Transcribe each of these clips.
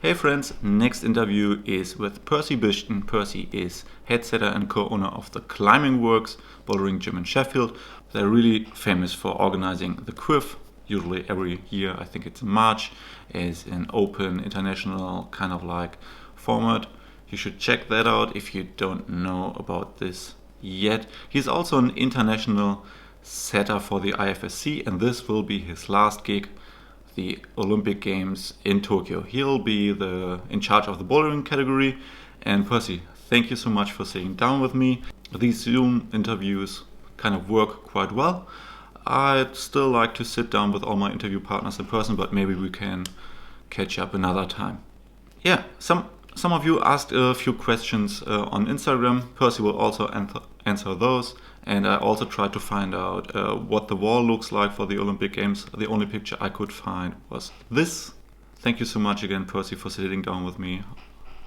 Hey friends, next interview is with Percy Bishton. Percy is head setter and co-owner of the Climbing Works Bouldering Gym in Sheffield. They're really famous for organizing the CWIF, usually every year, I think it's in March, as an open international kind of like format. You should check that out if you don't know about this yet. He's also an international setter for the IFSC, and this will be his last gig, the Olympic Games in Tokyo. He'll be in charge of the bouldering category. And Percy, thank you so much for sitting down with me. These Zoom interviews kind of work quite well. I'd still like to sit down with all my interview partners in person, but maybe we can catch up another time. Yeah, some of you asked a few questions on Instagram. Percy will also answer those. And I also tried to find out what the wall looks like for the Olympic Games. The only picture I could find was this. Thank you so much again, Percy, for sitting down with me.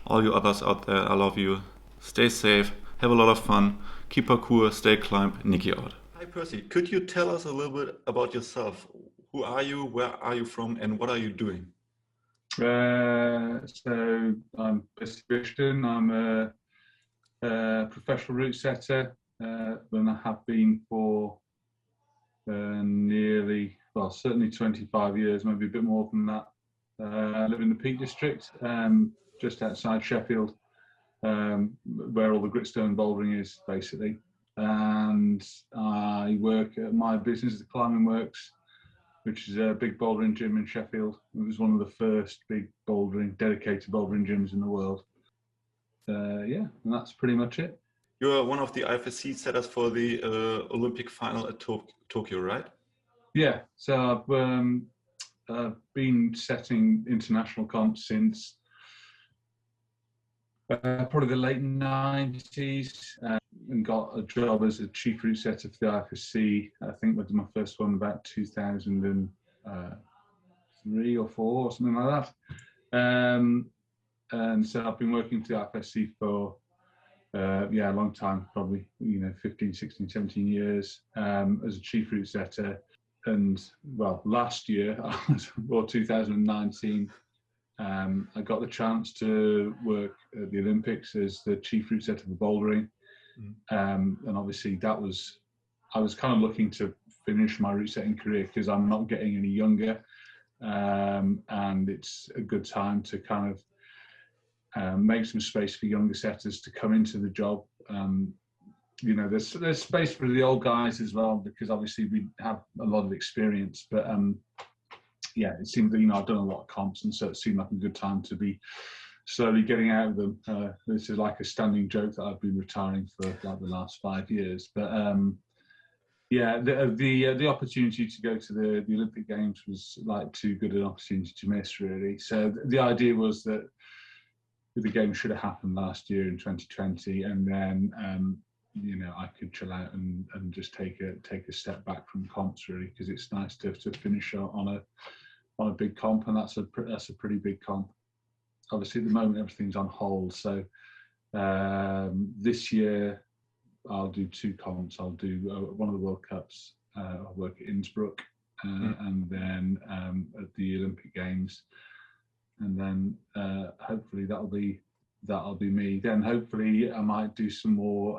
All you others out there, I love you. Stay safe, have a lot of fun, keep parkour, stay climb, Nikki out. Hi, Percy. Could you tell us a little bit about yourself? Who are you, where are you from, and what are you doing? So I'm Percy Bishton. I'm a professional route setter, and I have been for certainly 25 years, maybe a bit more than that. I live in the Peak District, just outside Sheffield, where all the gritstone bouldering is, basically. And I work at my business, the Climbing Works, which is a big bouldering gym in Sheffield. It was one of the first big dedicated bouldering gyms in the world. And that's pretty much it. You're one of the IFSC setters for the Olympic final at Tokyo, right? Yeah, so I've been setting international comps since probably the late 90s, and got a job as a chief route setter for the IFSC. I think I did my first one about 2003 or 4 or something like that. And so I've been working for the IFSC for a long time, probably 15, 16, 17 years, as a chief route setter. And well, last year, or 2019, I got the chance to work at the Olympics as the chief route setter for bouldering. And obviously I was kind of looking to finish my route setting career because I'm not getting any younger. And it's a good time to kind of make some space for younger setters to come into the job. There's space for the old guys as well, because obviously we have a lot of experience. But it seemed that I've done a lot of comps, and so it seemed like a good time to be slowly getting out of them. This is like a standing joke that I've been retiring for like the last 5 years. But the opportunity to go to the Olympic Games was like too good an opportunity to miss, really. So the idea was that the game should have happened last year in 2020, and then I could chill out and just take a step back from comps, really, because it's nice to finish on a big comp, and that's a pretty big comp. Obviously, at the moment everything's on hold, so this year I'll do 2 comps. I'll do one of the World Cups. I'll work at Innsbruck, and then at the Olympic Games. And then hopefully that'll be me. Then hopefully I might do some more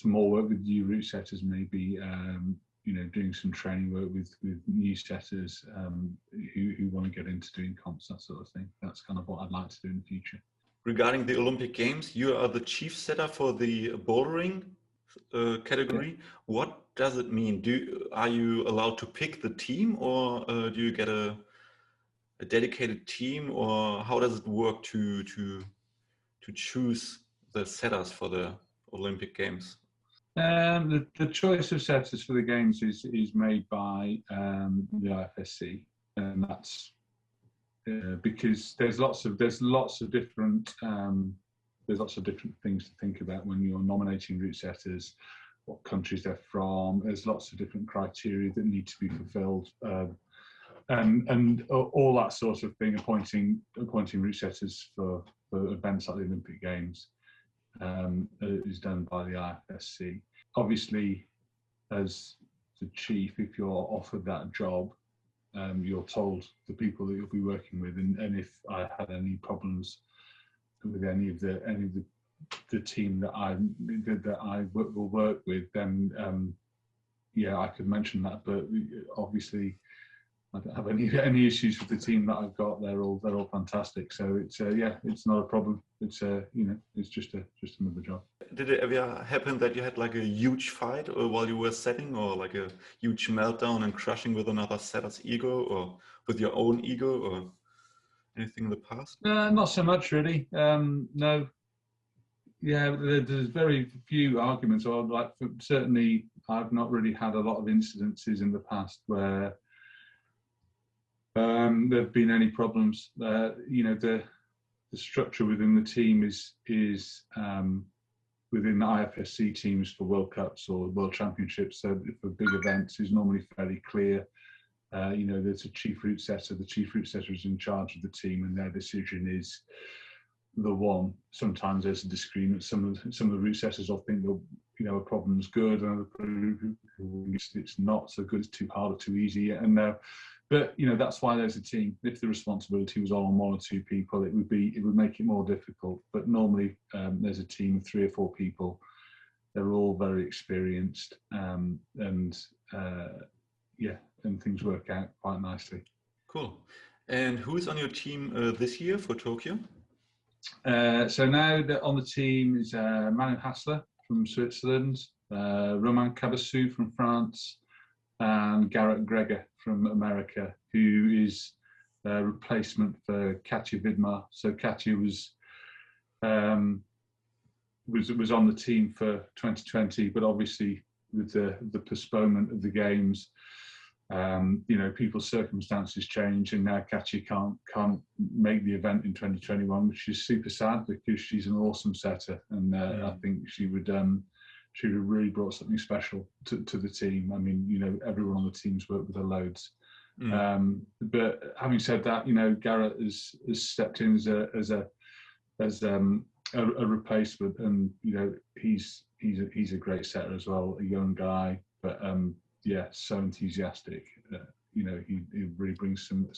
work with new route setters, maybe doing some training work with new setters who want to get into doing comps, that sort of thing. That's kind of what I'd like to do in the future. Regarding the Olympic Games, you are the chief setter for the bouldering category. Yeah. What does it mean? Are you allowed to pick the team, or do you get a dedicated team, or how does it work to choose the setters for the Olympic Games? The choice of setters for the games is made by the IFSC, and that's because there's lots of different things to think about when you're nominating route setters, what countries they're from. There's lots of different criteria that need to be fulfilled. And all that sort of thing, appointing route setters for events like the Olympic Games is done by the IFSC. Obviously, as the chief, if you're offered that job, you're told the people that you'll be working with, and if I had any problems with any of the team that I will work with, then yeah, I could mention that. But obviously, I don't have any issues with the team that I've got. They're all fantastic. So it's yeah, it's not a problem. It's it's just another job. Did it ever happen that you had like a huge fight or while you were setting, or like a huge meltdown and crushing with another setter's ego, or with your own ego, or anything in the past? Not so much really. No. Yeah, there's very few arguments, or like certainly I've not really had a lot of incidences in the past where there have been any problems. The structure within the team is within the IFSC teams for World Cups or World Championships. So for big events, is normally fairly clear. There's a chief route setter. The chief route setter is in charge of the team, and their decision is the one. Sometimes there's a disagreement. Some of the route setters will think that a problem's good, and it's not so good. It's too hard or too easy. And but that's why there's a team. If the responsibility was all on one or two people, it would make it more difficult. But normally there's a team of 3 or 4 people. They're all very experienced, and things work out quite nicely. Cool. And who is on your team this year for Tokyo? So now on the team is Manu Hassler from Switzerland, Romain Cabassou from France, and Garrett Greger from America, who is a replacement for Katja Vidmar. So Katja was on the team for 2020, but obviously with the postponement of the games, people's circumstances change, and now Katja can't make the event in 2021, which is super sad because she's an awesome setter, and I think she would have really brought something special to the team. I mean, everyone on the team's worked with her loads. But having said that, Garrett has stepped in as a replacement, and he's a great setter as well, a young guy, but so enthusiastic. He really brings some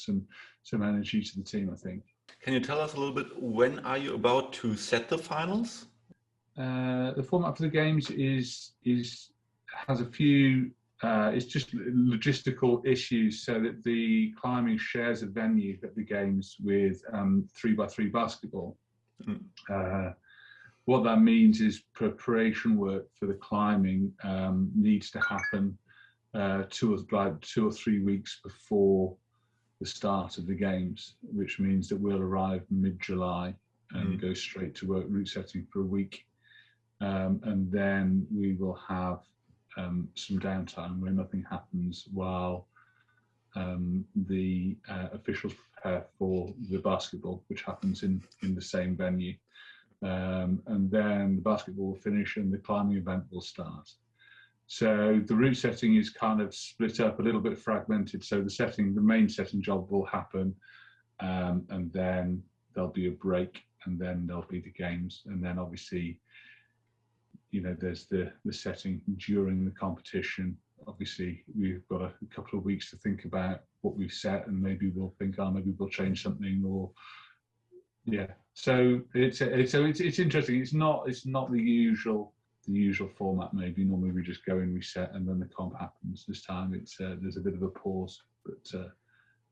energy to the team, I think. Can you tell us a little bit, when are you about to set the finals? The format for the games has a few. It's just logistical issues, so that the climbing shares a venue at the games with 3x3 basketball. What that means is preparation work for the climbing needs to happen 2 or 3 weeks before the start of the games, which means that we'll arrive mid-July and go straight to work route setting for a week. And then we will have some downtime where nothing happens while the officials prepare for the basketball, which happens in the same venue. And then the basketball will finish and the climbing event will start. So the route setting is kind of split up, a little bit fragmented. So the main setting job will happen, and then there'll be a break, and then there'll be the games, and then obviously, there's the setting during the competition. Obviously, we've got a couple of weeks to think about what we've set, and maybe we'll think, maybe we'll change something, or So it's interesting. It's not the usual format. Maybe normally we just go and reset, and then the comp happens. This time there's a bit of a pause, but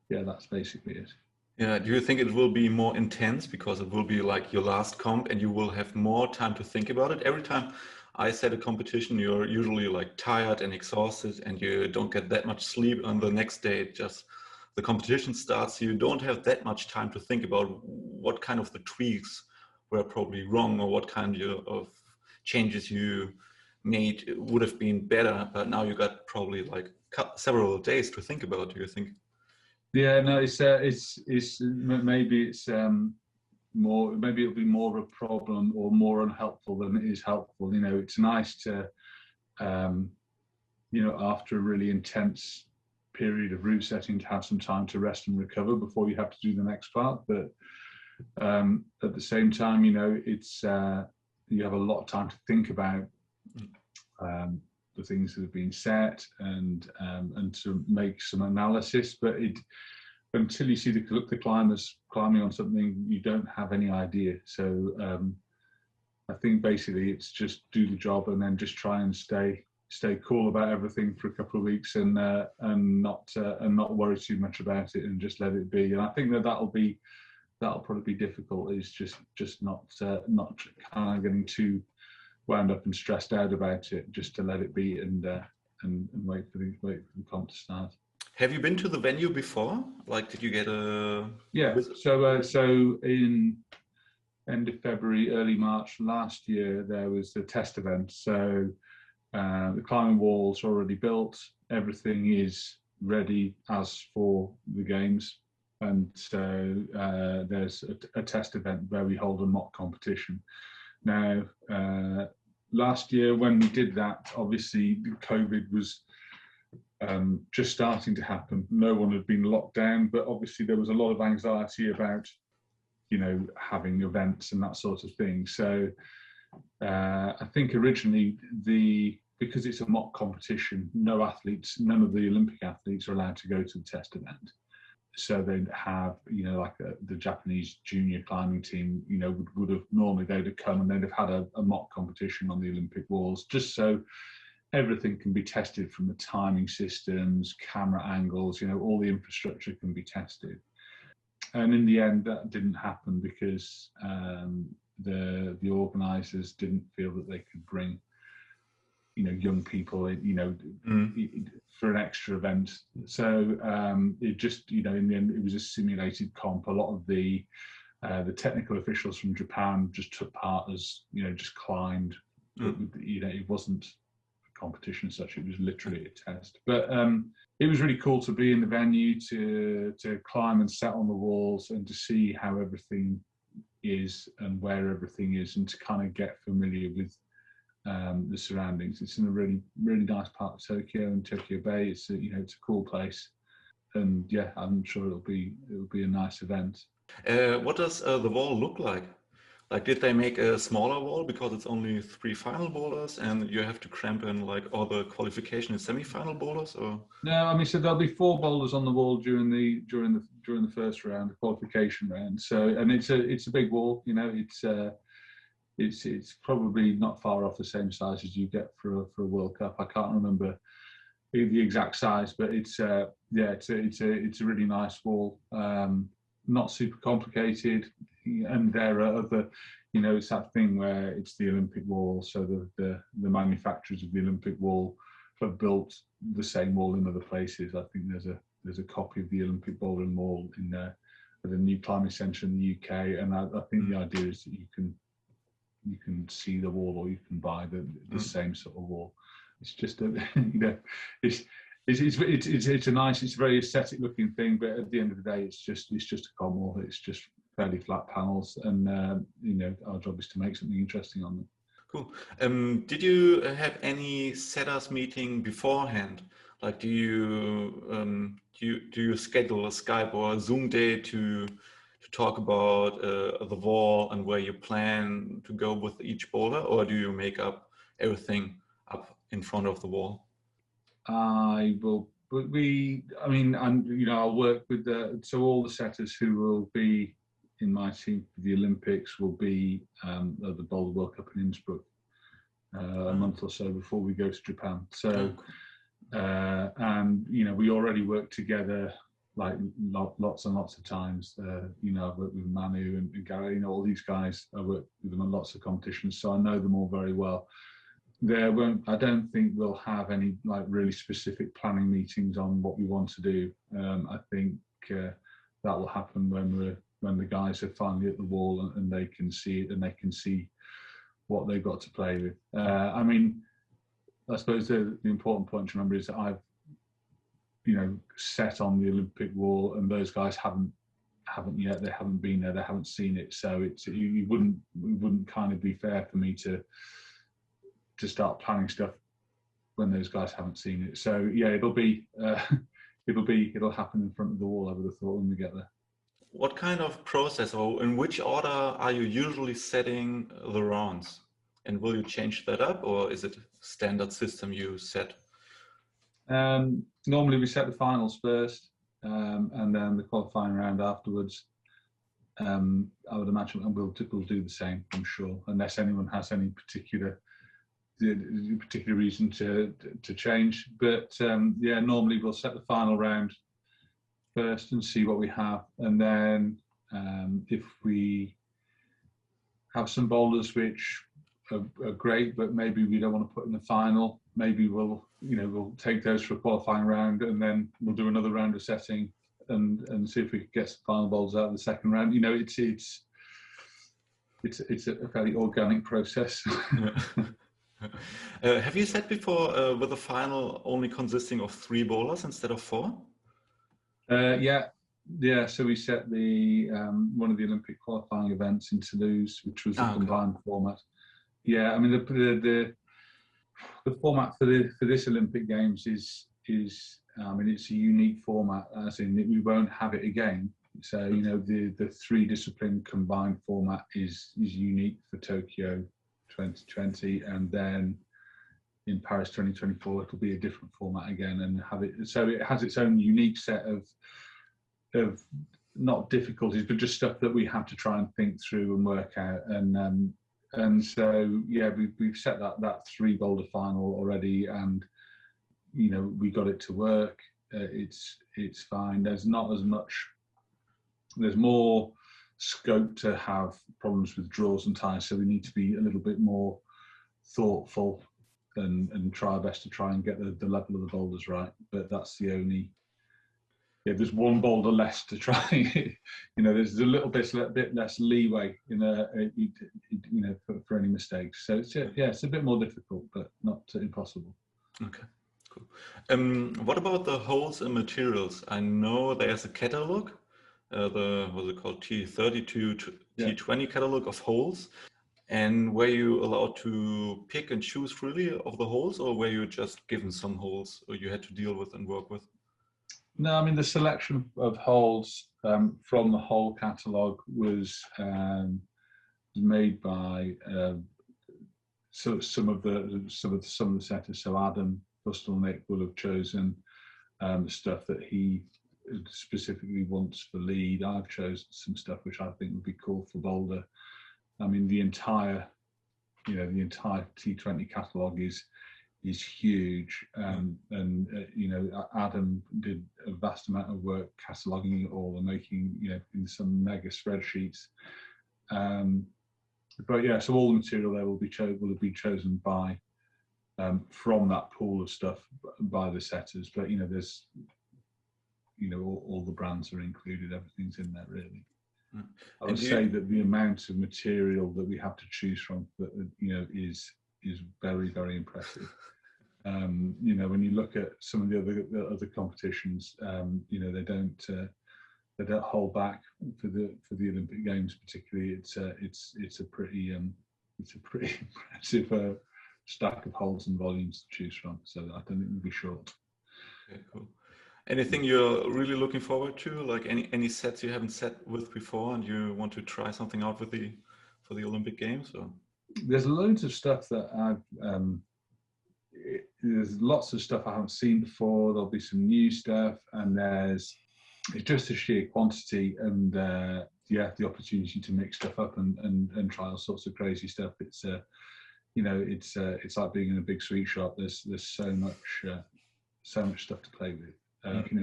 that's basically it. Yeah, do you think it will be more intense because it will be like your last comp and you will have more time to think about it? Every time I set a competition, you're usually like tired and exhausted and you don't get that much sleep. On the next day, just the competition starts. You don't have that much time to think about what kind of the tweaks were probably wrong or what kind of changes you made would have been better. But now you got probably like several days to think about. Do you think? Yeah, no, it's maybe it's more, maybe it'll be more of a problem or more unhelpful than it is helpful. It's nice to, after a really intense period of route setting, to have some time to rest and recover before you have to do the next part. But at the same time, it's you have a lot of time to think about the things that have been set and to make some analysis. But until you see the climbers climbing on something, you don't have any idea. So I think basically it's just do the job and then just try and stay cool about everything for a couple of weeks and not worry too much about it and just let it be. And I think that'll probably be difficult. Is just not kind of getting too wound up and stressed out about it. Just to let it be and wait for the comp to start. Have you been to the venue before? Like, did you get a... Yeah, so in end of February, early March last year, there was a test event. So the climbing wall's already built. Everything is ready as for the games. And so there's a test event where we hold a mock competition. Now, last year when we did that, obviously COVID was just starting to happen. No one had been locked down, but obviously there was a lot of anxiety about, having events and that sort of thing. So I think originally because it's a mock competition, none of the Olympic athletes are allowed to go to the test event. So they'd have, like the Japanese junior climbing team, would have normally they'd have come and they'd have had a mock competition on the Olympic walls, just so everything can be tested from the timing systems, camera angles, all the infrastructure can be tested. And in the end, that didn't happen because the organisers didn't feel that they could bring, young people in, for an extra event. So it just, in the end, it was a simulated comp. A lot of the technical officials from Japan just took part as, just climbed. It wasn't competition as such, it was literally a test. But it was really cool to be in the venue, to climb and set on the walls and to see how everything is and where everything is, and to kind of get familiar with the surroundings. It's in a really, really nice part of Tokyo, and Tokyo Bay. It's it's a cool place, and yeah, I'm sure it'll be a nice event. What does the wall look like? Like, did they make a smaller wall because it's only 3 final boulders and you have to cramp in like all the qualification and semi-final boulders? Or no, I mean, so there'll be 4 boulders on the wall during the first round, the qualification round. So, and it's a big wall. It's probably not far off the same size as you get for a World Cup. I can't remember the exact size, but it's a really nice wall. Not super complicated, and there are other, it's that thing where it's the Olympic wall, so the manufacturers of the Olympic wall have built the same wall in other places. I think there's a copy of the Olympic bouldering wall in there at a new climbing centre in the UK, and I think the idea is that you can see the wall, or you can buy the same sort of wall. It's just it's a nice, it's a very aesthetic looking thing, but at the end of the day, it's just a com wall. It's just fairly flat panels, and our job is to make something interesting on them. Cool. Did you have any setters meeting beforehand? Like, do you schedule a Skype or a Zoom day to talk about the wall and where you plan to go with each boulder, or do you make up everything up in front of the wall? I will, but I'll work with so all the setters who will be in my team for the Olympics will be at the Boulder World Cup in Innsbruck a month or so before we go to Japan. So, and we already work together like lots and lots of times. I've worked with Manu and Gary, all these guys. I worked with them on lots of competitions, so I know them all very well. I don't think we'll have any like really specific planning meetings on what we want to do. I think that will happen when the guys are finally at the wall and they can see it and they can see what they've got to play with. I suppose the important point to remember is that I've set on the Olympic wall, and those guys haven't yet. They haven't been there. They haven't seen it. So it wouldn't kind of be fair for me to start planning stuff when those guys haven't seen it. So yeah, it'll happen in front of the wall, I would have thought, when we get there. What kind of process, or in which order are you usually setting the rounds? And will you change that up, or is it standard system you set? Normally we set the finals first, and then the qualifying round afterwards. I would imagine we'll do the same, I'm sure, unless anyone has any particular reason to change. But yeah, normally we'll set the final round first and see what we have, and then if we have some boulders which are great, but maybe we don't want to put in the final, maybe we'll take those for a qualifying round, and then we'll do another round of setting and see if we can get some final boulders out of the second round. It's a fairly organic process. Have you said before with the final only consisting of 3 bowlers instead of 4? Yeah. So we set the one of the Olympic qualifying events in Toulouse, which was a combined format. Yeah, I mean the format for this Olympic Games is it's a unique format, as in that we won't have it again. So the 3 discipline combined format is unique for Tokyo 2020, and then in Paris 2024 it'll be a different format again, and have it. So it has its own unique set of not difficulties, but just stuff that we have to try and think through and work out. And so yeah, we've set that 3 boulder final already, and we got it to work. It's fine. There's not as much. There's more scope to have problems with draws and ties, so we need to be a little bit more thoughtful and try our best to try and get the level of the boulders right. But that's the only. Yeah, there's 1 boulder less to try. There's a little bit less leeway for any mistakes. So it's a bit more difficult, but not impossible. Okay, cool. What about the holes and materials? I know there's a catalog, what's it called, T30 to T20 catalog of holes. And were you allowed to pick and choose freely of the holes, or were you just given some holes or you had to deal with and work with? No, I mean the selection of holes from the whole catalogue was made by some of the setters. So Adam Bustelnick will have chosen stuff that he specifically wants for lead. I've chosen some stuff which I think would be cool for Boulder. I mean the entire T20 catalogue is huge, and Adam did a vast amount of work cataloguing it all and making in some mega spreadsheets. But yeah, so all the material there will have been chosen by from that pool of stuff by the setters. But there's all the brands are included. Everything's in there really. I would say that the amount of material that we have to choose from is very, very impressive. When you look at some of the other competitions, they don't hold back for the Olympic Games particularly. It's a pretty impressive stack of holes and volumes to choose from. So I don't think we'll be short. Okay, cool. Anything you're really looking forward to? Like any sets you haven't set with before, and you want to try something out for the Olympic Games? Or? There's loads of stuff that there's lots of stuff I haven't seen before. There'll be some new stuff, and it's just the sheer quantity and the opportunity to mix stuff up and try all sorts of crazy stuff. It's it's like being in a big sweet shop. There's so much stuff to play with.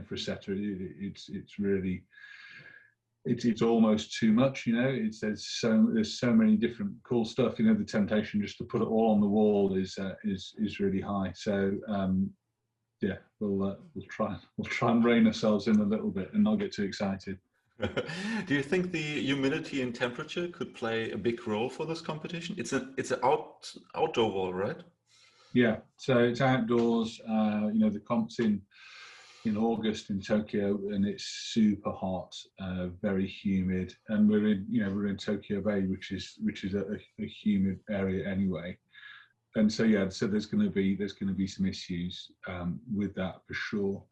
For a setter, it's really it's almost too much. There's so many different cool stuff. The temptation just to put it all on the wall is really high. So we'll try and rein ourselves in a little bit and not get too excited. Do you think the humidity and temperature could play a big role for this competition? It's an outdoor wall, right? Yeah, so it's outdoors. The comp's in August in Tokyo, and it's super hot, very humid, and we're in Tokyo Bay, which is a humid area anyway. And so there's going to be some issues with that for sure.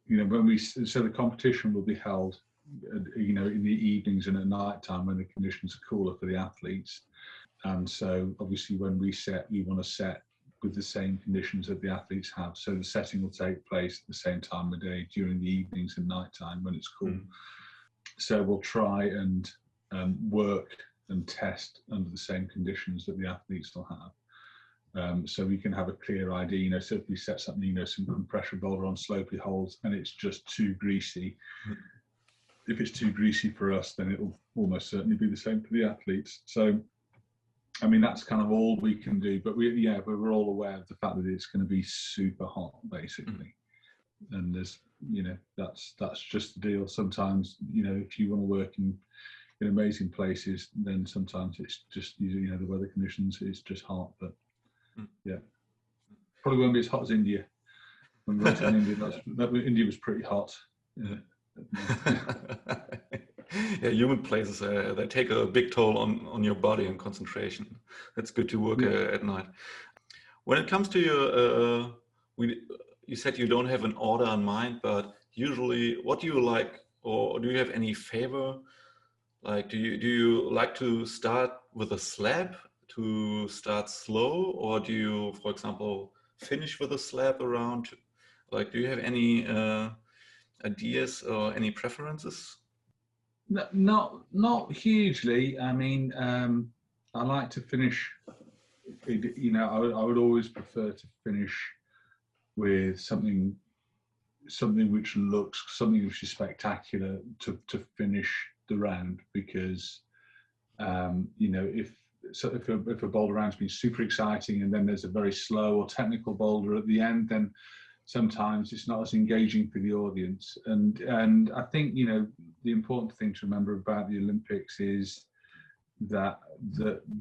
So the competition will be held in the evenings and at night time when the conditions are cooler for the athletes. And so obviously when we set, we want to set with the same conditions that the athletes have. So the setting will take place at the same time of day during the evenings and nighttime when it's cool. So we'll try and work and test under the same conditions that the athletes will have. So we can have a clear idea, so if we set something, some compression boulder on slopey holes and it's just too greasy, if it's too greasy for us, then it will almost certainly be the same for the athletes. So, I mean, that's kind of all we can do, but we're all aware of the fact that it's going to be super hot, basically. And there's, that's just the deal. Sometimes, if you want to work in amazing places, then sometimes it's just, the weather conditions, it's just hot, but yeah. Probably won't be as hot as India. When we went to India, India was pretty hot. Yeah. Yeah, humid places, they take a big toll on your body and concentration. It's good to work at night. When it comes to your, you said you don't have an order in mind, but usually what do you like, or do you have any favor? Like, do you like to start with a slab to start slow, or do you, for example, finish with a slab around? Like, do you have any ideas or any preferences? No, not hugely. I mean, I like to finish. I would always prefer to finish with something which is spectacular to finish the round, because if a boulder round's been super exciting and then there's a very slow or technical boulder at the end, then sometimes it's not as engaging for the audience. And I think, the important thing to remember about the Olympics is that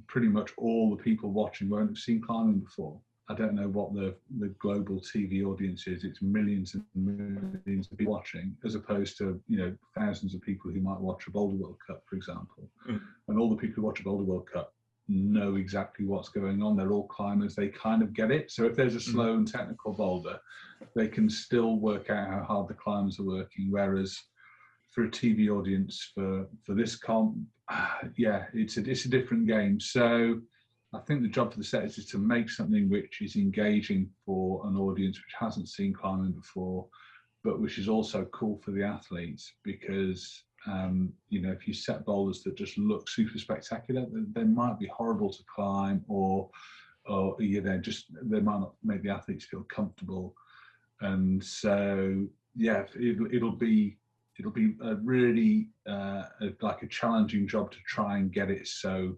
pretty much all the people watching won't have seen climbing before. I don't know what the global TV audience is. It's millions and millions of people watching, as opposed to, thousands of people who might watch a Boulder World Cup, for example. And all the people who watch a Boulder World Cup know exactly what's going on. They're all climbers. They kind of get it. So if there's a slow and technical boulder, they can still work out how hard the climbers are working. Whereas for a TV audience, for this comp, it's a different game. So I think the job for the setters is to make something which is engaging for an audience which hasn't seen climbing before, but which is also cool for the athletes, because if you set boulders that just look super spectacular, they might be horrible to climb, or they might not make the athletes feel comfortable. And so it'll be a really like a challenging job to try and get it so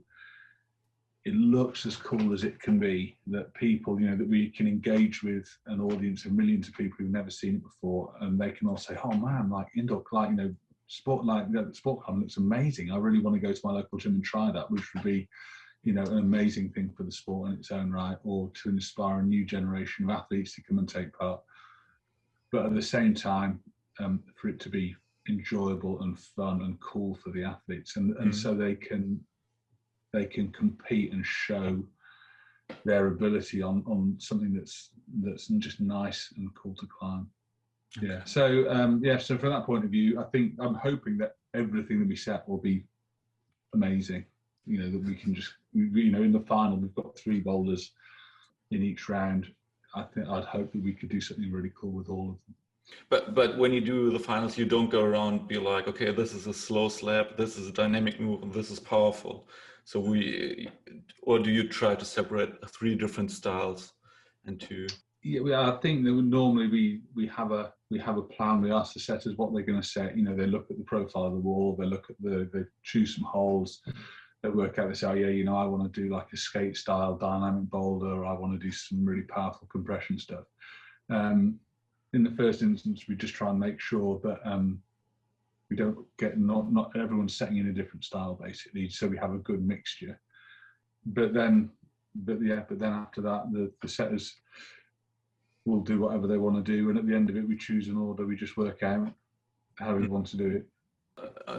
it looks as cool as it can be, that people, that we can engage with an audience of millions of people who've never seen it before, and they can all say, oh man, like indoor, sport, the sport club looks amazing. I really want to go to my local gym and try that, which would be, an amazing thing for the sport in its own right, or to inspire a new generation of athletes to come and take part. But at the same time, for it to be enjoyable and fun and cool for the athletes, and so they can compete and show their ability on something that's just nice and cool to climb. Yeah. So so from that point of view, I'm hoping that everything that we set will be amazing. That we can just, in the final, we've got 3 boulders in each round. I'd hope that we could do something really cool with all of them. But when you do the finals, you don't go around and be like, okay, this is a slow slab, this is a dynamic move, and this is powerful. So or do you try to separate 3 different styles into? Yeah, I think that normally we have a plan. We ask the setters what they're going to set. They look at the profile of the wall, they look at they choose some holes, they work out, they say, I want to do like a skate style dynamic boulder, or I want to do some really powerful compression stuff. In the first instance, we just try and make sure that we don't get not everyone's setting in a different style, basically, so we have a good mixture. But then after that, the setters will do whatever they want to do, and at the end of it, we choose an order. We just work out how we want to do it.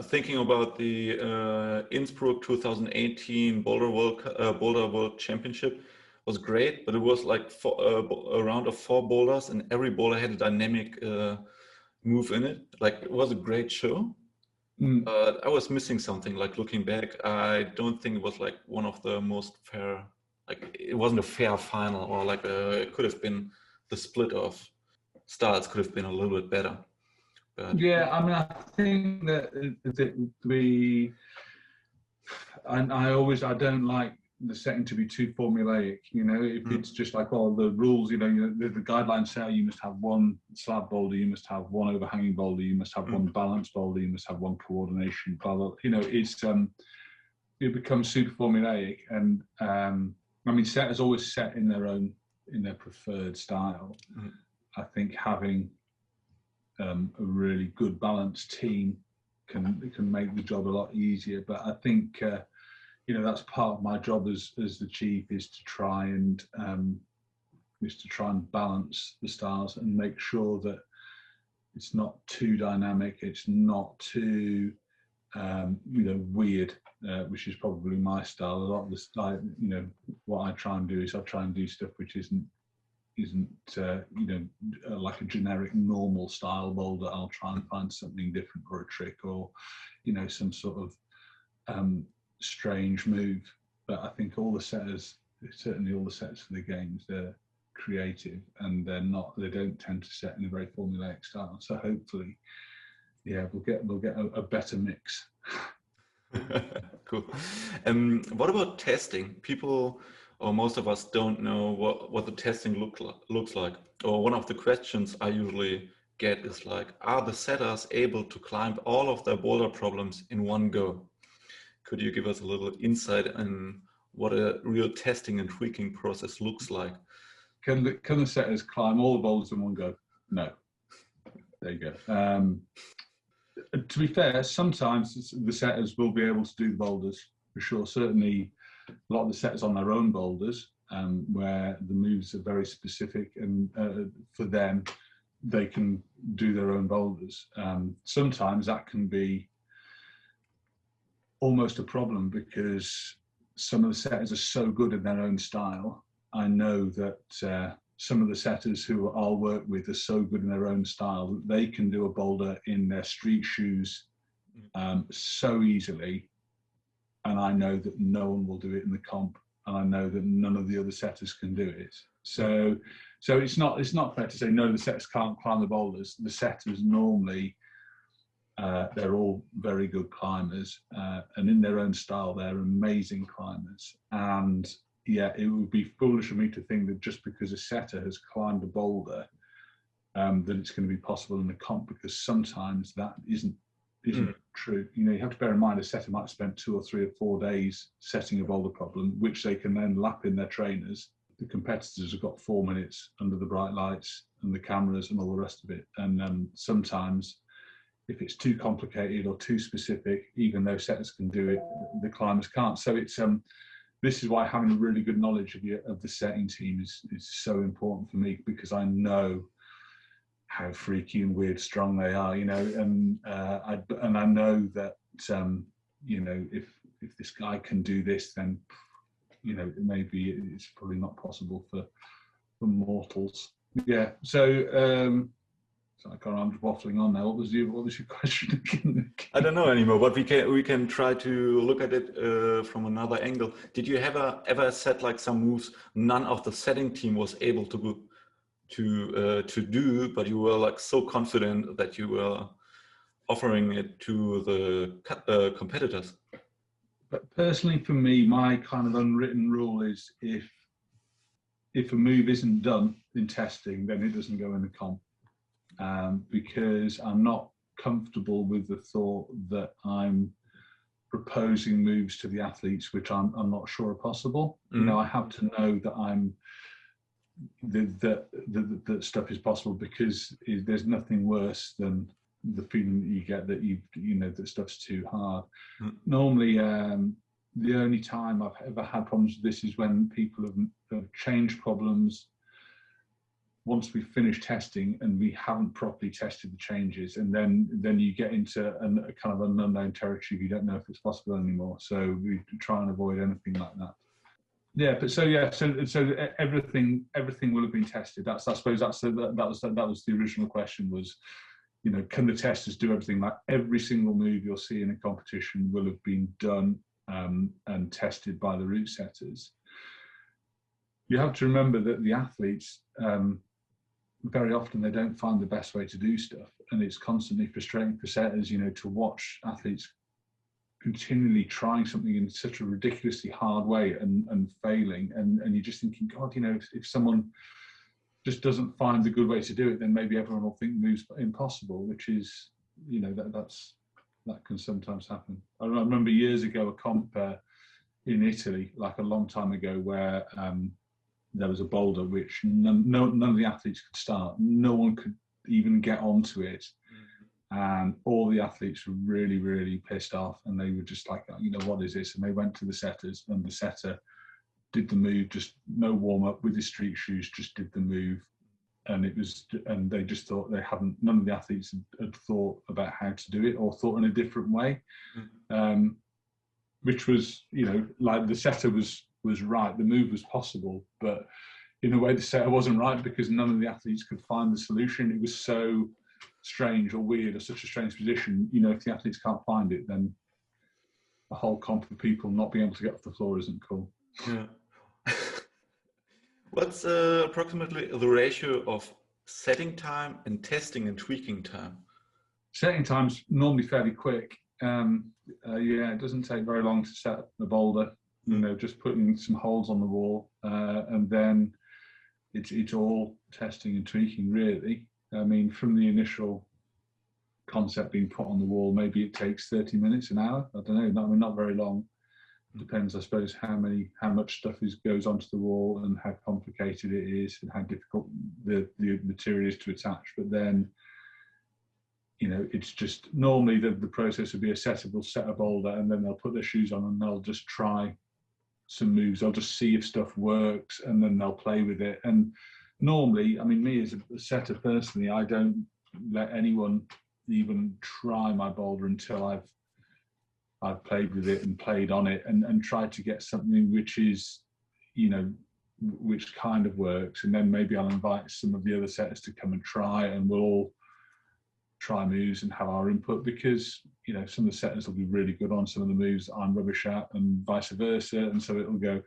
Thinking about the Innsbruck 2018 Boulder World Championship was great, but it was like a round of 4 boulders, and every boulder had a dynamic move in it. Like, it was a great show. I was missing something. Like looking back, I don't think it was like one of the most fair. Like it wasn't a fair final, or like it could have been the split of styles could have been a little bit better. But yeah, I mean, I think that I don't like the setting to be too formulaic. You know, if it's just like, oh, the rules, the guidelines say you must have one slab boulder, you must have one overhanging boulder, you must have one balanced boulder, you must have one coordination, blah, blah. It becomes super formulaic. And I mean, setters always set in their preferred style. I think having a really good balanced team can make the job a lot easier. But I think that's part of my job as the chief, is to try and balance the styles and make sure that it's not too dynamic, it's not too weird, which is probably my style. A lot of the style, what I try and do is I try and do stuff which isn't like a generic normal style boulder. I'll try and find something different, or a trick, or some sort of strange move. But I think certainly all the setters for the games, they're creative, and they don't tend to set in a very formulaic style. So hopefully, we'll get a better mix. Cool. What about testing? People, or most of us, don't know what the testing looks like. Or one of the questions I usually get is like, are the setters able to climb all of their boulder problems in one go? Could you give us a little insight on what a real testing and tweaking process looks like? Can the setters climb all the boulders in one go? No. There you go. To be fair, sometimes the setters will be able to do the boulders, for sure. Certainly, a lot of the setters on their own boulders, where the moves are very specific, and for them, they can do their own boulders. Sometimes that can be almost a problem, because some of the setters are so good in their own style. I know that some of the setters who I'll work with are so good in their own style that they can do a boulder in their street shoes so easily, and I know that no one will do it in the comp, and I know that none of the other setters can do it. So it's not fair to say no, the setters can't climb the boulders. The setters normally, they're all very good climbers, and in their own style, they're amazing climbers. And yeah, it would be foolish of me to think that just because a setter has climbed a boulder, that it's going to be possible in the comp, because sometimes that isn't true. You have to bear in mind a setter might have spent 2 or 3 or 4 days setting a boulder problem, which they can then lap in their trainers. The competitors have got 4 minutes under the bright lights and the cameras and all the rest of it. And sometimes, if it's too complicated or too specific, even though setters can do it, the climbers can't. So it's this is why having a really good knowledge of the setting team is so important for me, because I know how freaky and weird strong they are, and I know that if this guy can do this, then it's probably not possible for mortals. Yeah. So I'm just waffling on now. What was your question? I don't know anymore, but we can try to look at it from another angle. Did you ever set like some moves none of the setting team was able to do, but you were like so confident that you were offering it to the competitors? But personally, for me, my kind of unwritten rule is if a move isn't done in testing, then it doesn't go in the comp. Because I'm not comfortable with the thought that I'm proposing moves to the athletes which I'm not sure are possible. I have to know that that stuff is possible, because there's nothing worse than the feeling that you get that that stuff's too hard. Normally, the only time I've ever had problems with this is when people have changed problems once we've finished testing and we haven't properly tested the changes, and then you get into a kind of an unknown territory. You don't know if it's possible anymore. So we try and avoid anything like that. Yeah, but so everything will have been tested. I suppose that was the original question, was can the testers do everything? Like every single move you'll see in a competition will have been done and tested by the route setters. You have to remember that the athletes, very often they don't find the best way to do stuff, and it's constantly frustrating for setters, to watch athletes continually trying something in such a ridiculously hard way and failing, and you're just thinking, God, if someone just doesn't find the good way to do it, then maybe everyone will think the move's impossible, which is, that can sometimes happen. I remember years ago a comp in Italy, like a long time ago, where there was a boulder which none of the athletes could start. No one could even get onto it. And all the athletes were really, really pissed off. And they were just like, what is this? And they went to the setters, and the setter did the move, just no warm up with his street shoes, just did the move. And they just thought none of the athletes had thought about how to do it or thought in a different way. Which was, like the setter was right, the move was possible, but in a way the setter wasn't right because none of the athletes could find the solution. It was so strange or weird or such a strange position. If the athletes can't find it, then a whole comp of people not being able to get off the floor isn't cool. Yeah. What's approximately the ratio of setting time and testing and tweaking time? Setting time's normally fairly quick. It doesn't take very long to set the boulder. Just putting some holes on the wall, and then it's all testing and tweaking, really. I mean, from the initial concept being put on the wall, maybe it takes 30 minutes, an hour. I don't know. Not very long. Depends, I suppose, how much stuff goes onto the wall and how complicated it is and how difficult the material is to attach. But then, it's just normally the process would be a setter will set a boulder, and then they'll put their shoes on and they'll just try some moves. They'll just see if stuff works, and then they'll play with it. And normally, I mean, me as a setter personally, I don't let anyone even try my boulder until I've played with it and played on it and tried to get something which is, which kind of works. And then maybe I'll invite some of the other setters to come and try, and we'll all try moves and have our input, because, some of the setters will be really good on some of the moves that I'm rubbish at, and vice versa. And so it'll go,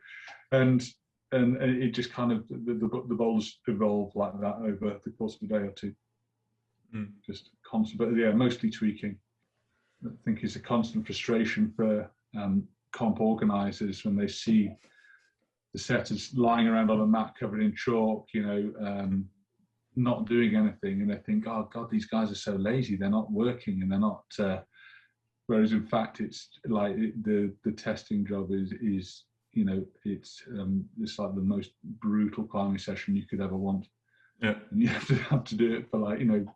and it just kind of, the bowls evolve like that over the course of a day or two. Just constant, but yeah, mostly tweaking. I think it's a constant frustration for comp organisers when they see the setters lying around on a mat covered in chalk, not doing anything, and they think, oh God, these guys are so lazy, they're not working, and they're not. Whereas in fact, it's like the testing job is it's like the most brutal climbing session you could ever want. Yeah, and you have to do it for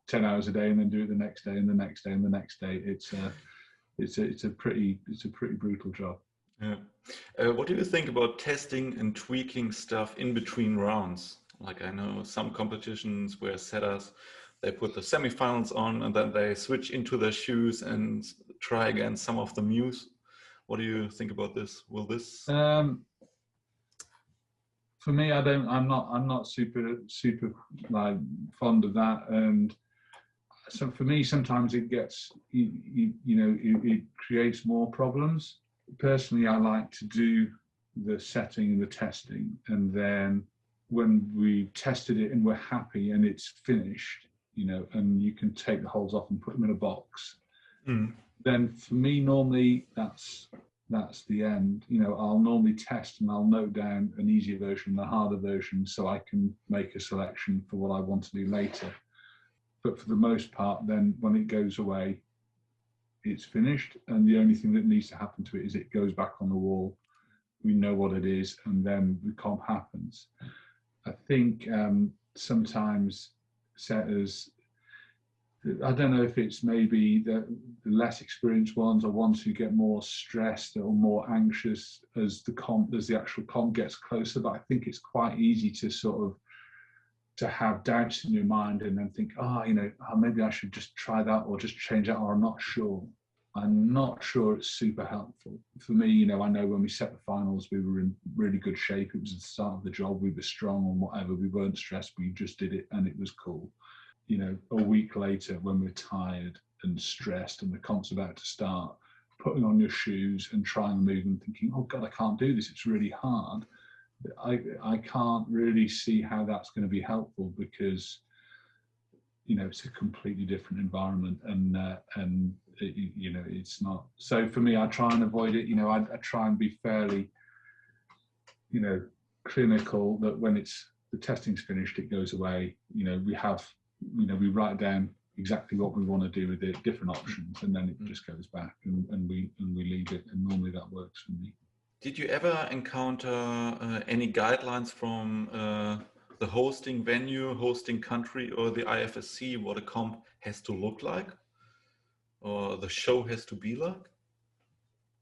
10 hours a day, and then do it the next day and the next day and the next day. It's a pretty brutal job. Yeah. What do you think about testing and tweaking stuff in between rounds? Like, I know some competitions where setters, they put the semifinals on and then they switch into their shoes and try again some of the moves. What do you think about this? Will this? For me, I'm not super fond of that, and so for me, sometimes it gets it creates more problems. Personally, I like to do the setting and the testing, and then when we tested it and we're happy and it's finished, and you can take the holes off and put them in a box, then for me, normally that's the end. I'll normally test and I'll note down an easier version, the harder version, so I can make a selection for what I want to do later. But for the most part, then when it goes away, it's finished, and the only thing that needs to happen to it is it goes back on the wall. We know what it is, and then the comp happens. I think sometimes setters, I don't know if it's maybe the less experienced ones or ones who get more stressed or more anxious as the actual comp gets closer, but I think it's quite easy to sort of to have doubts in your mind and then think, maybe I should just try that or just change that, or I'm not sure. I'm not sure it's super helpful. For me, I know when we set the finals, we were in really good shape. It was the start of the job. We were strong and whatever. We weren't stressed. We just did it and it was cool. you know, a week later when we're tired and stressed and the comp's about to start, putting on your shoes and trying to move and thinking, oh God, I can't do this, it's really hard. I can't really see how that's going to be helpful, because, you know, it's a completely different environment, and it, you know, it's not. So for me, I try and avoid it. You know, I try and be fairly, you know, clinical, that when the testing's finished, it goes away. You know, we write down exactly what we want to do with it, different options, and then it just goes back, and we leave it. And normally that works for me. Did you ever encounter any guidelines from the hosting venue, hosting country, or the IFSC, what a comp has to look like, or the show has to be like?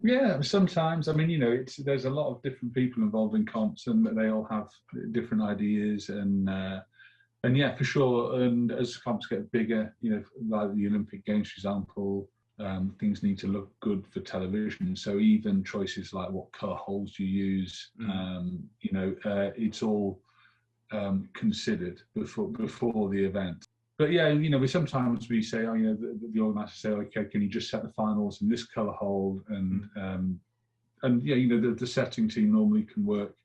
Yeah, sometimes. I mean, you know, there's a lot of different people involved in comps, and they all have different ideas, and yeah, for sure. And as comps get bigger, you know, like the Olympic Games, for example, things need to look good for television. So even choices like what colour holes you use, you know, it's all considered before the event. But yeah, you know, we sometimes say, oh, you know, the organisers say, okay, can you just set the finals in this colour hole? And yeah, you know, the setting team normally can work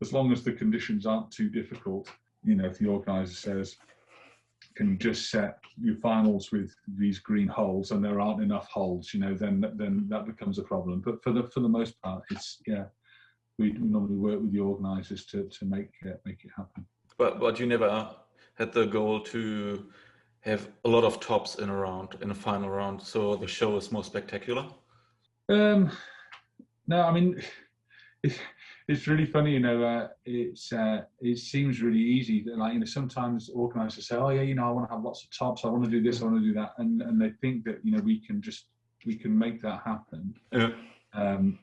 as long as the conditions aren't too difficult. You know, if the organiser says, can you just set your finals with these green holes, and there aren't enough holes, you know, then that becomes a problem. But for the most part, it's, yeah, we normally work with the organisers to make it happen. But you never had the goal to have a lot of tops in a final round, so the show is more spectacular? No, I mean, it's really funny, you know. It seems really easy. Like, you know, sometimes organisers say, "Oh yeah, you know, I want to have lots of tops. I want to do this. I want to do that," and they think that, you know, we can make that happen. Yeah. I'm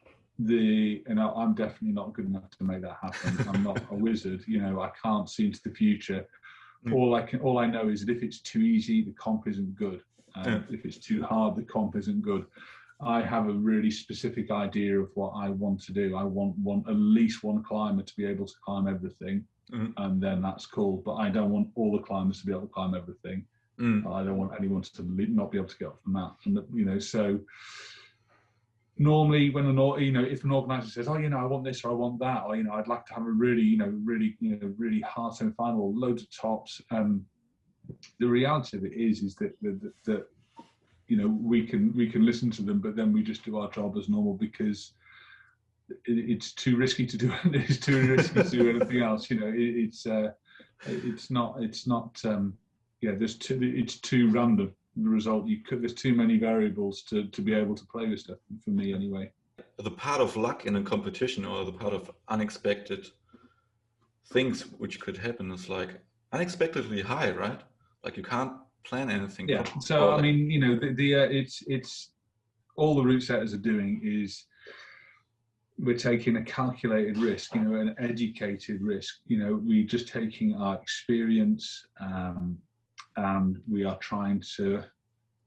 definitely not good enough to make that happen. I'm not a wizard. You know, I can't see into the future. All I know is that if it's too easy, the comp isn't good. If it's too hard, the comp isn't good. I have a really specific idea of what I want to do. I want at least one climber to be able to climb everything, and then that's cool. But I don't want all the climbers to be able to climb everything. I don't want anyone to not be able to get off the mat. And, you know, so normally when if an organizer says, oh, you know, I want this or I want that, or, you know, I'd like to have a really hard semi-final, loads of tops. The reality of it is that you know, we can listen to them, but then we just do our job as normal, because it's too risky to do. It's too risky to do anything else. You know, it's not. Yeah, it's too random. The result, there's too many variables to be able to play with stuff. For me, anyway. The part of luck in a competition, or the part of unexpected things which could happen, is like unexpectedly high, right? Like you can't plan anything. Yeah. So I mean, you know, it's all the route setters are doing is we're taking a calculated risk, you know, an educated risk. You know, we're just taking our experience, and we are trying to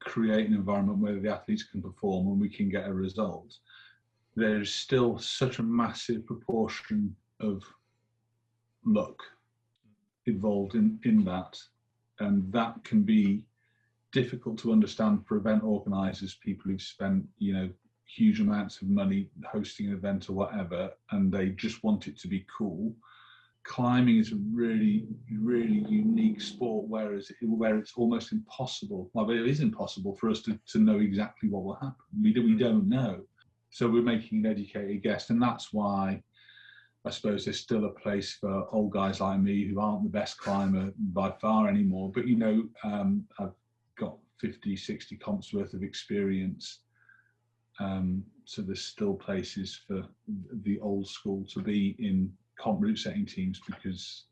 create an environment where the athletes can perform and we can get a result. There's still such a massive proportion of luck involved in that. And that can be difficult to understand for event organisers, people who've spent, you know, huge amounts of money hosting an event or whatever, and they just want it to be cool. Climbing is a really, really unique sport, where it's almost impossible. Well, it is impossible for us to know exactly what will happen. We don't know. So we're making an educated guess, and that's why I suppose there's still a place for old guys like me who aren't the best climber by far anymore. But, you know, I've got 50, 60 comps worth of experience. So there's still places for the old school to be in comp route setting teams, because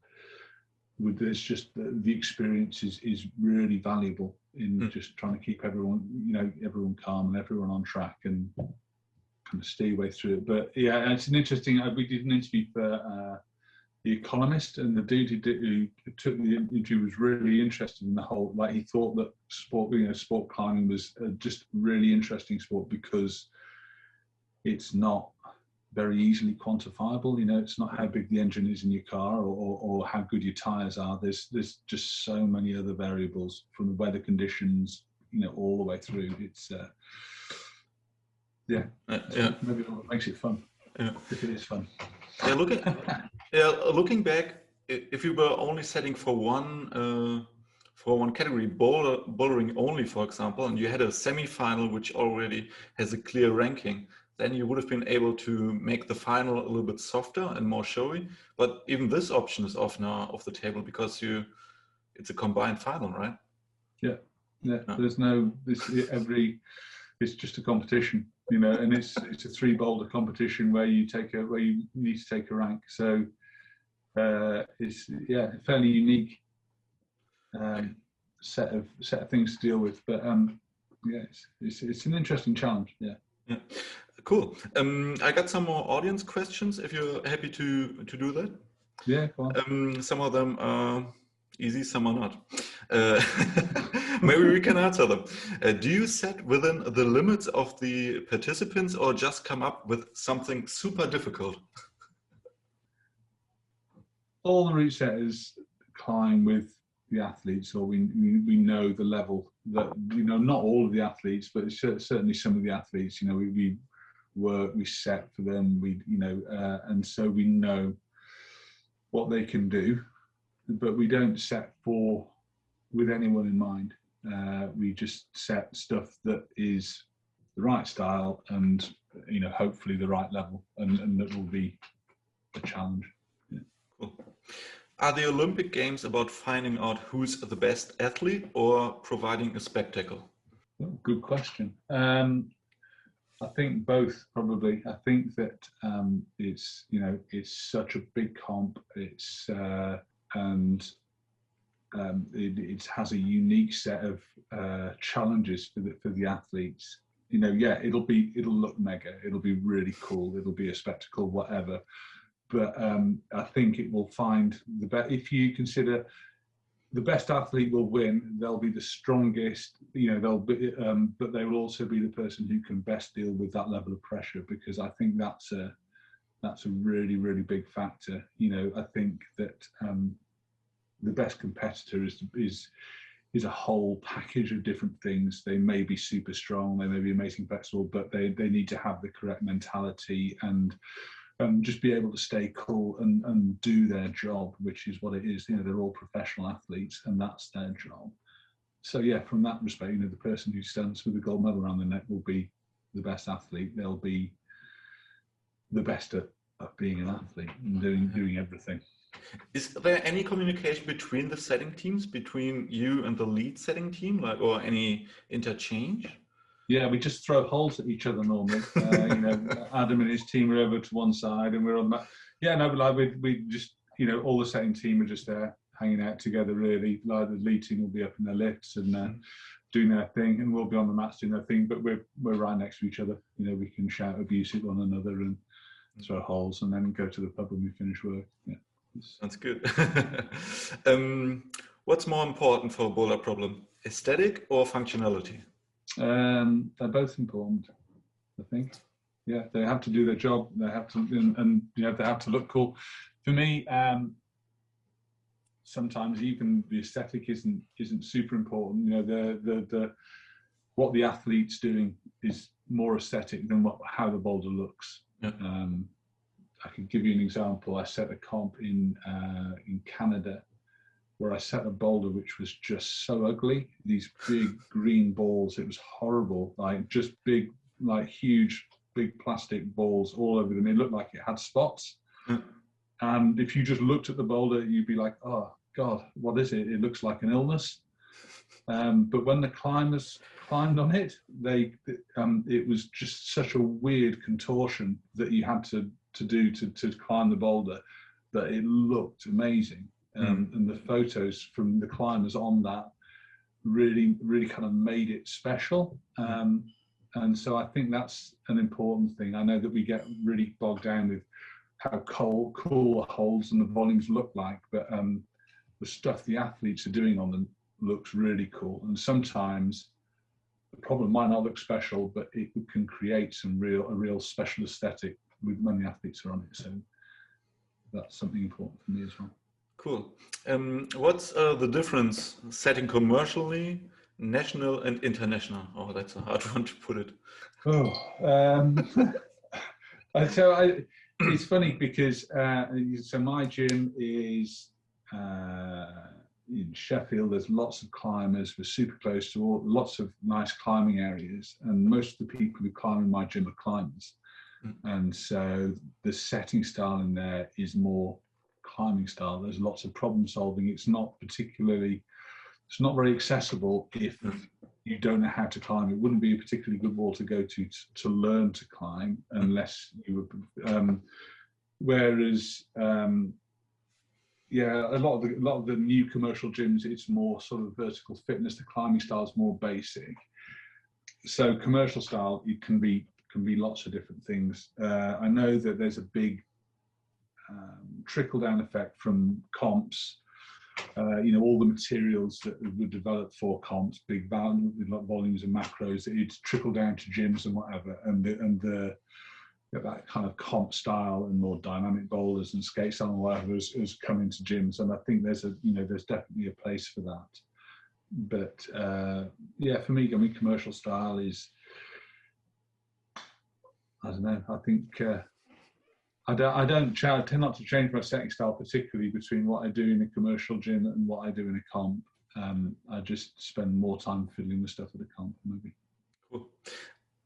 there's just the experience is really valuable in just trying to keep everyone calm and everyone on track and kind of stay your way through it. But yeah, it's an interesting. We did an interview for The Economist, and the dude who took the interview was really interested in the whole. Like, he thought that sport climbing was just really interesting sport, because it's not very easily quantifiable. You know, it's not how big the engine is in your car or how good your tires are. There's just so many other variables, from the weather conditions, you know, all the way through. It's maybe what makes it fun. Yeah. If it is fun. Yeah, looking back, if you were only setting for one category, bouldering only, for example, and you had a semi-final which already has a clear ranking, then you would have been able to make the final a little bit softer and more showy. But even this option is off now off the table because it's a combined final, right? Yeah. There's no it's just a competition, you know, and it's a 3 boulder competition where you need to take a rank. So it's a fairly unique set of things to deal with. But it's an interesting challenge. Yeah. Cool. I got some more audience questions if you're happy to do that. Yeah, go on. Some of them are easy, some are not. Maybe we can answer them. Do you set within the limits of the participants or just come up with something super difficult? All the route setters climb with the athletes, or we know the level that, you know, not all of the athletes, but certainly some of the athletes, you know, we set for them, and so we know what they can do, but we don't set with anyone in mind. We just set stuff that is the right style and, you know, hopefully the right level, and that will be a challenge. Yeah. Cool. Are the Olympic Games about finding out who's the best athlete or providing a spectacle? Oh, good question. I think both, probably. I think that it's such a big comp. It has a unique set of challenges for the athletes. You know, it'll look mega. It'll be really cool. It'll be a spectacle, whatever. But I think it will find the best. If you consider the best athlete will win, they'll be the strongest, you know, but they will also be the person who can best deal with that level of pressure, because I think that's a really, really big factor. You know, I think that the best competitor is a whole package of different things. They may be super strong, they may be amazing flexible, but they need to have the correct mentality and just be able to stay cool and do their job, which is what it is. You know, they're all professional athletes, and that's their job. So yeah, from that respect, you know, the person who stands with the gold medal around their neck will be the best athlete. They'll be the best at being an athlete and doing everything. Is there any communication between the setting teams, between you and the lead setting team, or any interchange? Yeah, we just throw holes at each other normally. You know, Adam and his team are over to one side, and we're on that. Yeah, no, but like we just, you know, all the setting team are just there hanging out together. Really, like the lead team will be up in their lifts and doing their thing, and we'll be on the mats doing their thing. But we're right next to each other. You know, we can shout abuse at one another and throw holes, and then go to the pub when we finish work. Yeah, sounds good. What's more important for a boulder problem, aesthetic or functionality? They're both important, I think. Yeah, they have to do their job. They have to, and you know, they have to look cool. For me, sometimes even the aesthetic isn't super important. You know, the what the athlete's doing is more aesthetic than how the boulder looks. Yeah. I can give you an example. I set a comp in Canada, where I set a boulder which was just so ugly. These big green balls, it was horrible. Like just big, like huge, big plastic balls all over them. It looked like it had spots. And if you just looked at the boulder, you'd be like, oh God, what is it? It looks like an illness. But when the climbers climbed on it, it was just such a weird contortion that you had to do to climb the boulder, that it looked amazing. And the photos from the climbers on that really, really kind of made it special. And so I think that's an important thing. I know that we get really bogged down with how cool the holes and the volumes look like, but the stuff the athletes are doing on them looks really cool. And sometimes the problem might not look special, but it can create a real special aesthetic when the athletes are on it. So that's something important for me as well. Cool. What's the difference setting commercially, national and international? Oh, that's a hard one to put it. Oh, it's funny because so my gym is in Sheffield. There's lots of climbers. We're super close to lots of nice climbing areas, and most of the people who climb in my gym are climbers. And so the setting style in there is more climbing style. There's lots of problem solving. It's not very accessible if you don't know how to climb. It wouldn't be a particularly good wall to go to learn to climb unless you were. Whereas, a lot of the new commercial gyms, it's more sort of vertical fitness. The climbing style is more basic. So commercial style, it can be lots of different things. I know that there's a big trickle-down effect from comps. All the materials that were developed for comps, big volumes and macros, it's trickled down to gyms and whatever, and that kind of comp style and more dynamic boulders and skate style and whatever has come into gyms, and I think there's definitely a place for that. But for me, commercial style is, I don't know. I think I tend not to change my setting style particularly between what I do in a commercial gym and what I do in a comp. I just spend more time fiddling with stuff at a comp, maybe. Cool.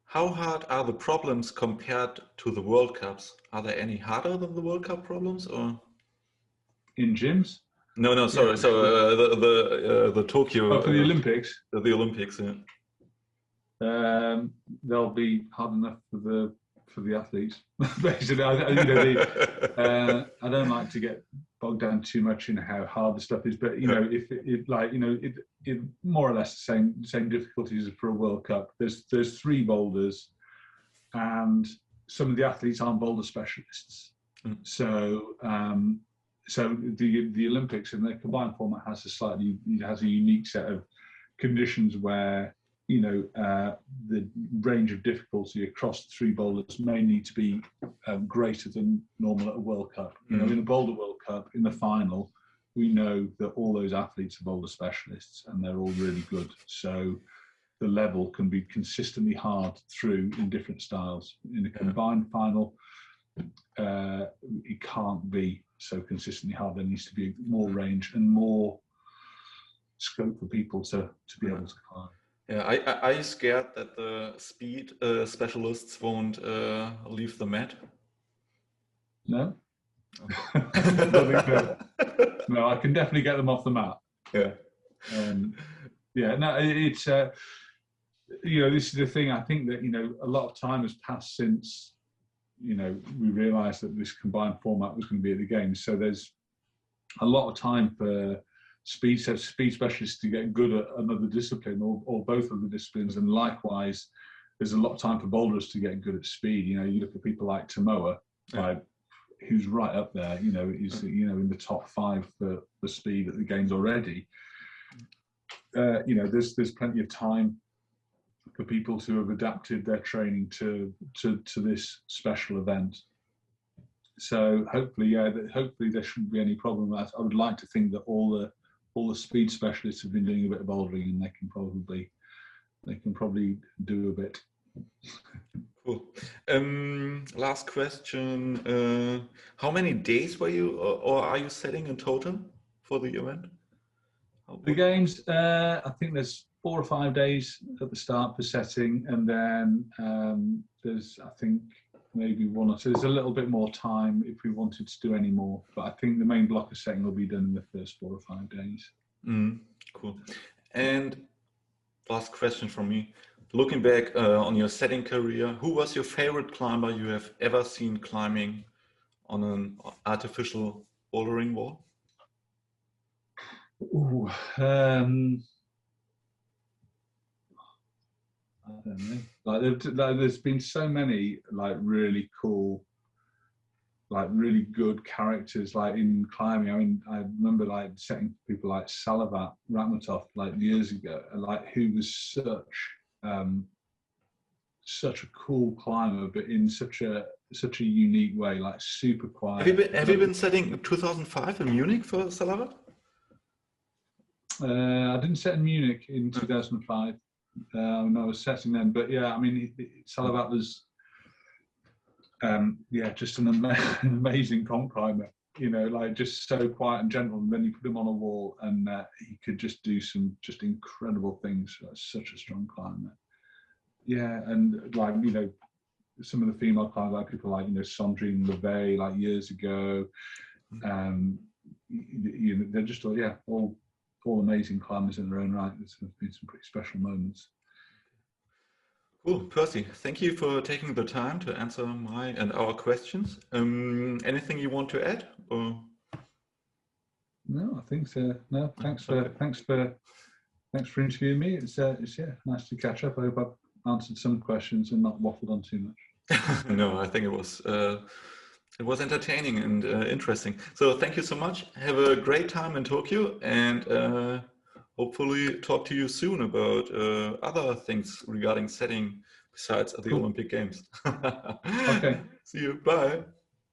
How hard are the problems compared to the World Cups? Are they any harder than the World Cup problems, or in gyms? No, sorry. Yeah. So the Tokyo. For the Olympics. The Olympics, yeah. They'll be hard enough for the athletes. Basically, I don't like to get bogged down too much in how hard the stuff is, but if more or less the same difficulties as for a World Cup. There's 3 boulders, and some of the athletes aren't boulder specialists. So the Olympics in their combined format has a unique set of conditions where the range of difficulty across the 3 boulders may need to be greater than normal at a World Cup. In a Boulder World Cup, in the final, we know that all those athletes are boulder specialists and they're all really good. So the level can be consistently hard through in different styles. In a combined final, it can't be so consistently hard. There needs to be more range and more scope for people to be able to climb. Yeah, are you scared that the speed specialists won't leave the mat? No. I don't think so. No, I can definitely get them off the mat. Yeah. No, it's this is the thing. I think that a lot of time has passed since we realised that this combined format was going to be at the games. So there's a lot of time for speed specialists to get good at another discipline or both of the disciplines, and likewise there's a lot of time for boulders to get good at speed. You look at people like Tomoa, who's right up there, he's in the top 5 for speed at the games already. There's plenty of time for people to have adapted their training to this special event. So hopefully there shouldn't be any problem with that. I would like to think that all the speed specialists have been doing a bit of bouldering, and they can probably do a bit. Cool. Last question. How many days were you or are you setting in total for the event? The games, I think there's 4 or 5 days at the start for setting, and then there's, I think, maybe 1 or 2. There's a little bit more time if we wanted to do any more, but I think the main block of setting will be done in the first 4 or 5 days. Cool. And last question from me. Looking back on your setting career, who was your favorite climber you have ever seen climbing on an artificial bouldering wall? Ooh, I don't know. There's been so many really cool, really good characters in climbing. I mean, I remember setting people like Salavat Rakhmatov years ago, who was such a cool climber, but in such a such a unique way, like super quiet. Have you been setting 2005 in Munich for Salavat? I didn't set in Munich in 2005. When I was setting then, but yeah, I mean, Salavat was, just an amazing comp climber. You know, like just so quiet and gentle, and then you put him on a wall, and he could just do some just incredible things. Such a strong climber. Yeah, and like some of the female climbers, like people like Sandrine Levay, like years ago. They're just all amazing climbers in their own right. There's been some pretty special moments. Cool, Percy. Thank you for taking the time to answer my and our questions. Anything you want to add? Or? No, I think so. No, thanks for interviewing me. It's nice to catch up. I hope I've answered some questions and not waffled on too much. No, I think it was entertaining and interesting. So thank you so much. Have a great time in Tokyo, and hopefully talk to you soon about other things regarding setting besides the Olympic Games. Okay. See you. Bye.